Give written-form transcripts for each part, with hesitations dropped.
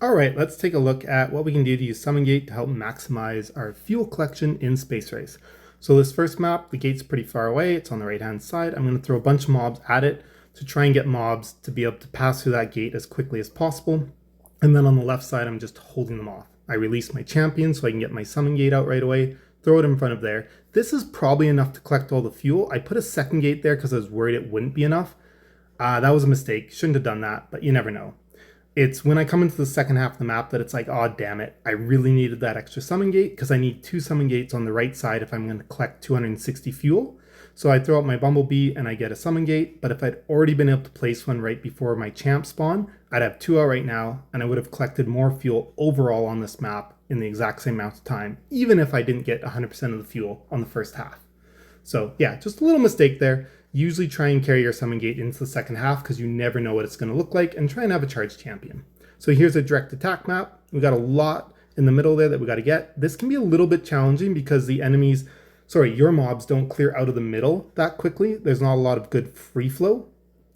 All right, let's take a look at what we can do to use Summon Gate to help maximize our fuel collection in Space Race. So this first map, the gate's pretty far away. It's on the right-hand side. I'm going to throw a bunch of mobs at it to try and get mobs to be able to pass through that gate as quickly as possible. And then on the left side, I'm just holding them off. I release my champion so I can get my Summon Gate out right away, throw it in front of there. This is probably enough to collect all the fuel. I put a second gate there because I was worried it wouldn't be enough. That was a mistake. Shouldn't have done that, but you never know. It's when I come into the second half of the map that it's like, oh, damn it. I really needed that extra summon gate because I need 2 summon gates on the right side if I'm going to collect 260 fuel. So I throw out my Bumblebee and I get a summon gate, but if I'd already been able to place one right before my champ spawn, I'd have 2 out right now and I would have collected more fuel overall on this map in the exact same amount of time, even if I didn't get 100% of the fuel on the first half. So yeah, just a little mistake there. Usually try and carry your summon gate into the second half because you never know what it's going to look like, and try and have a charged champion. So here's a direct attack map. We got a lot in the middle there that we got to get. This can be a little bit challenging because the enemies, your mobs don't clear out of the middle that quickly. There's not a lot of good free flow.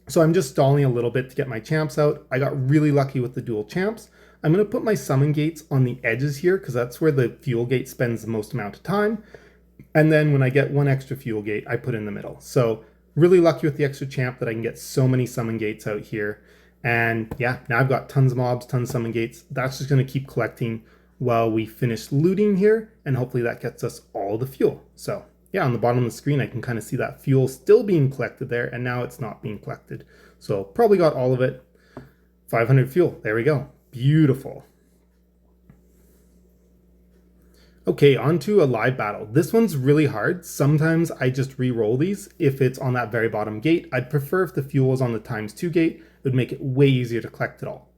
So I'm just stalling a little bit to get my champs out. I got really lucky with the dual champs. I'm going to put my summon gates on the edges here because that's where the fuel gate spends the most amount of time. And then when I get one extra fuel gate, I put in the middle. So really lucky with the extra champ that I can get so many summon gates out here. And yeah, now I've got tons of mobs, tons of summon gates. That's just going to keep collecting while we finish looting here. And hopefully that gets us all the fuel. So yeah, on the bottom of the screen, I can kind of see that fuel still being collected there. And now it's not being collected. So probably got all of it. 500 fuel. There we go. Beautiful. Okay, on to a live battle. This one's really hard. Sometimes I just re-roll these if it's on that very bottom gate. I'd prefer if the fuel is on the ×2 gate. It would make it way easier to collect it all.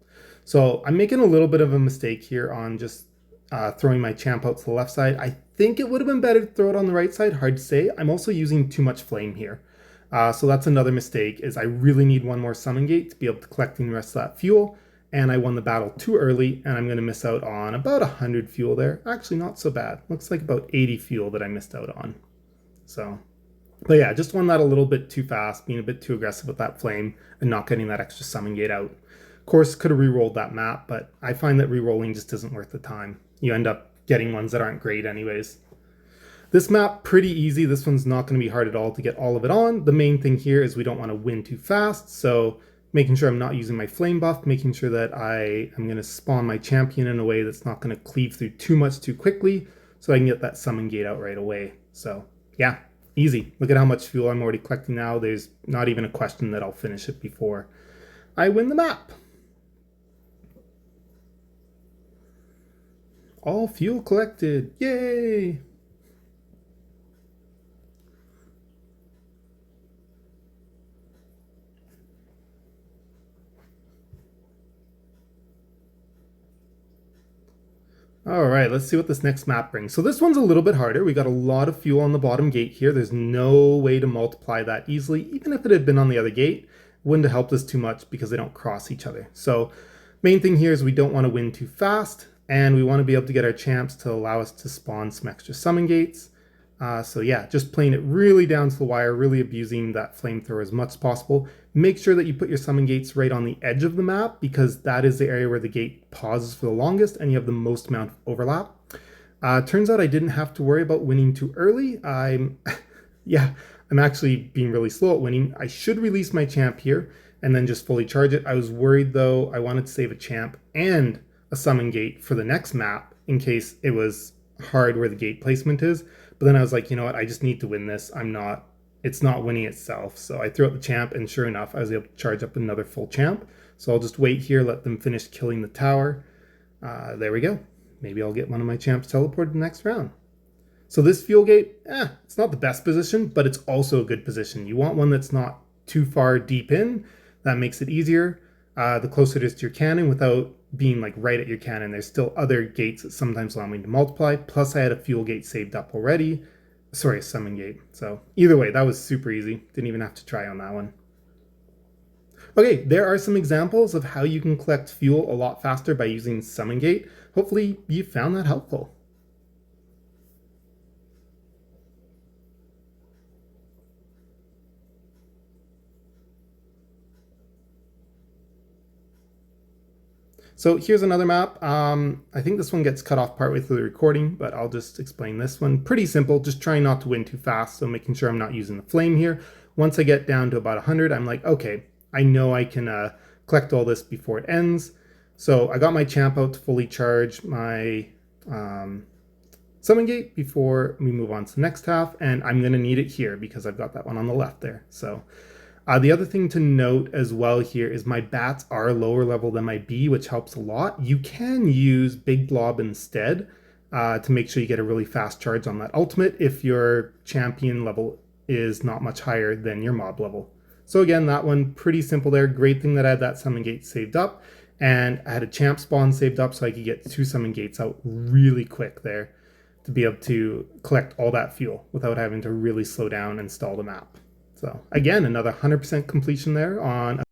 So I'm making a little bit of a mistake here on just throwing my champ out to the left side. I think it would have been better to throw it on the right side. Hard to say. I'm also using too much flame here. So that's another mistake, is I really need one more summon gate to be able to collect the rest of that fuel. And I won the battle too early, and I'm going to miss out on about 100 fuel there. Actually, not so bad. Looks like about 80 fuel that I missed out on. So, but yeah, just won that a little bit too fast, being a bit too aggressive with that flame and not getting that extra summon gate out. Of course, could have re-rolled that map, but I find that re-rolling just isn't worth the time. You end up getting ones that aren't great anyways. This map, pretty easy. This one's not going to be hard at all to get all of it on. The main thing here is we don't want to win too fast, so making sure I'm not using my flame buff, making sure that I am going to spawn my champion in a way that's not going to cleave through too much too quickly, so I can get that summon gate out right away. So yeah, easy. Look at how much fuel I'm already collecting now. There's not even a question that I'll finish it before I win the map. All fuel collected. Yay! All right, let's see what this next map brings. So this one's a little bit harder. We got a lot of fuel on the bottom gate here. There's no way to multiply that easily. Even if it had been on the other gate, it wouldn't have helped us too much because they don't cross each other. So main thing here is we don't want to win too fast, and we want to be able to get our champs to allow us to spawn some extra summon gates. So yeah, just playing it really down to the wire, really abusing that flamethrower as much as possible. Make sure that you put your summon gates right on the edge of the map because that is the area where the gate pauses for the longest and you have the most amount of overlap. Turns out I didn't have to worry about winning too early. I'm actually being really slow at winning. I should release my champ here and then just fully charge it. I was worried though, I wanted to save a champ and a summon gate for the next map in case it was hard where the gate placement is. But then I was like, you know what, I just need to win this. It's not winning itself. So I threw out the champ, and sure enough, I was able to charge up another full champ. So I'll just wait here, let them finish killing the tower. There we go. Maybe I'll get one of my champs teleported the next round. So this fuel gate, it's not the best position, but it's also a good position. You want one that's not too far deep in. That makes it easier. The closer it is to your cannon without being like right at your cannon. There's still other gates that sometimes allow me to multiply. Plus I had a fuel gate saved up already. Sorry, a summon gate. So either way, that was super easy. Didn't even have to try on that one. Okay, there are some examples of how you can collect fuel a lot faster by using summon gate. Hopefully you found that helpful. So here's another map. I think this one gets cut off partway through the recording, but I'll just explain this one. Pretty simple, just trying not to win too fast, so making sure I'm not using the flame here. Once I get down to about 100, I'm like, okay, I know I can collect all this before it ends. So I got my champ out to fully charge my summon gate before we move on to the next half, and I'm going to need it here because I've got that one on the left there. So the other thing to note as well here is my bats are lower level than my B, which helps a lot. You can use Big Blob instead to make sure you get a really fast charge on that ultimate if your champion level is not much higher than your mob level. So again, that one pretty simple there. Great thing that I had that summon gate saved up, and I had a champ spawn saved up so I could get 2 summon gates out really quick there to be able to collect all that fuel without having to really slow down and stall the map. So again, another 100% completion there on